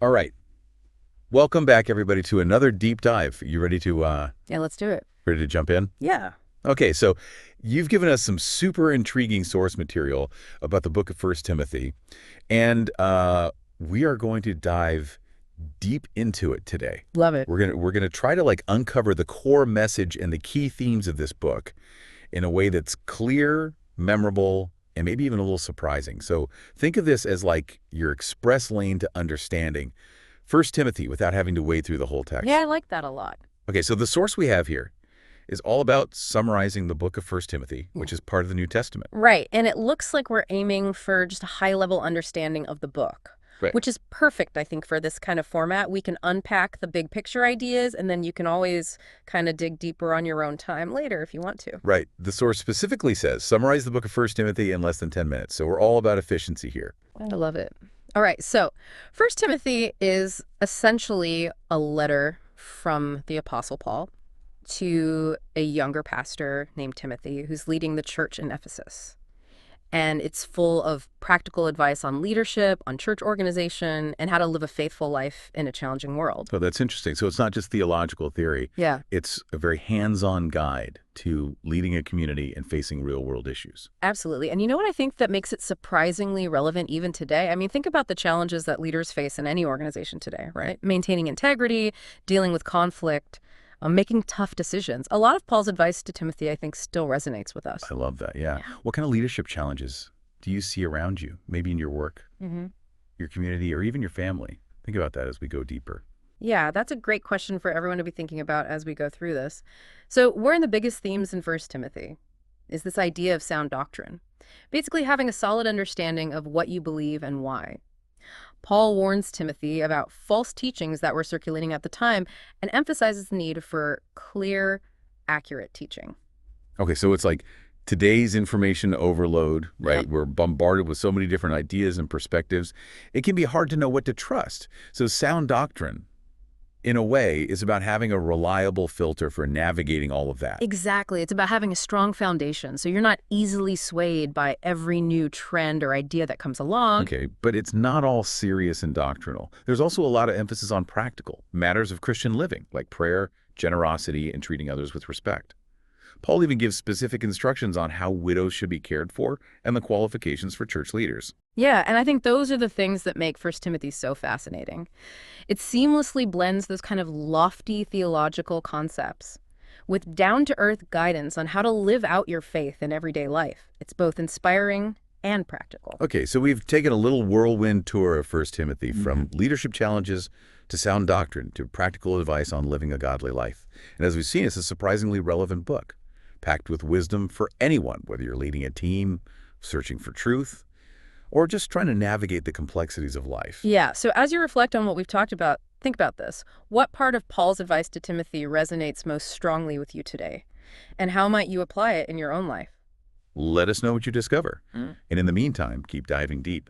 All right. Welcome back, everybody, to another deep dive. You Yeah, let's do it. ready to jump in? Yeah. Okay, so you've given us some super intriguing source material about the book of First Timothy, and we are going to dive deep into it today. Love it. We're gonna try to like uncover the core message and the key themes of this book in a way that's clear, memorable, and maybe even a little surprising. So think of this as like your express lane to understanding First Timothy without having to wade through the whole Yeah, text. I like that a lot. Okay, so the source we have here is all about summarizing the book of First Timothy, Mm. which is part of the New Testament. Right. And it looks like we're aiming for just a high level understanding of the book, Right. which is perfect, I think, for this kind of format. We can unpack the big picture ideas, and then you can always kind of dig deeper on your own time later if you want to. Right. The source specifically says, summarize the book of First Timothy in less than 10 minutes. So we're all about efficiency here. I love it. All right. So, First Timothy is essentially a letter from the Apostle Paul to a younger pastor named Timothy who's leading the church in Ephesus. And it's full of practical advice on leadership, on church organization, and how to live a faithful life in a challenging world. So that's interesting. So it's not just theological theory. Yeah, It's a very hands-on guide to leading a community and facing real-world issues. absolutely. And you know what I think that makes it surprisingly relevant even today? I mean, think about the challenges that leaders face in any organization today, right? Maintaining integrity, dealing with conflict, making tough decisions. A lot of Paul's advice to Timothy, I think, still resonates with us. I love that. Yeah. Yeah. What kind of leadership challenges do you see around you? Maybe in your work, hmm your community, or even your family? Think about that as we go deeper. Yeah, that's a great question for everyone to be thinking about as we go through this. So, one of the biggest themes in First Timothy is this idea of sound doctrine. Basically, having a solid understanding of what you believe and why. Paul warns Timothy about false teachings that were circulating at the time and emphasizes the need for clear, accurate teaching. Okay, so it's like today's information overload, Yep. right? We're bombarded with so many different ideas and perspectives. It can be hard to know what to trust. So sound doctrine, in a way, is about having a reliable filter for navigating all of that. Exactly. It's about having a strong foundation so you're not easily swayed by every new trend or idea that comes along. Okay, but it's not all serious and doctrinal. There's also a lot of emphasis on practical matters of Christian living, like prayer, generosity, and treating others with respect. Paul even gives specific instructions on how widows should be cared for and the qualifications for church leaders. Yeah, and I think those are the things that make First Timothy so fascinating. It seamlessly blends those kind of lofty theological concepts with down-to-earth guidance on how to live out your faith in everyday life. It's both inspiring and practical. Okay, so we've taken a little whirlwind tour of First Timothy from leadership challenges to sound doctrine to practical advice on living a godly life. And as we've seen, it's a surprisingly relevant book, packed with wisdom for anyone, whether you're leading a team, searching for truth, or just trying to navigate the complexities of life. Yeah, so as you reflect on what we've talked about, think about this. What part of Paul's advice to Timothy resonates most strongly with you today? And how might you apply it in your own life? Let us know what you discover. Mm. And in the meantime, keep diving deep.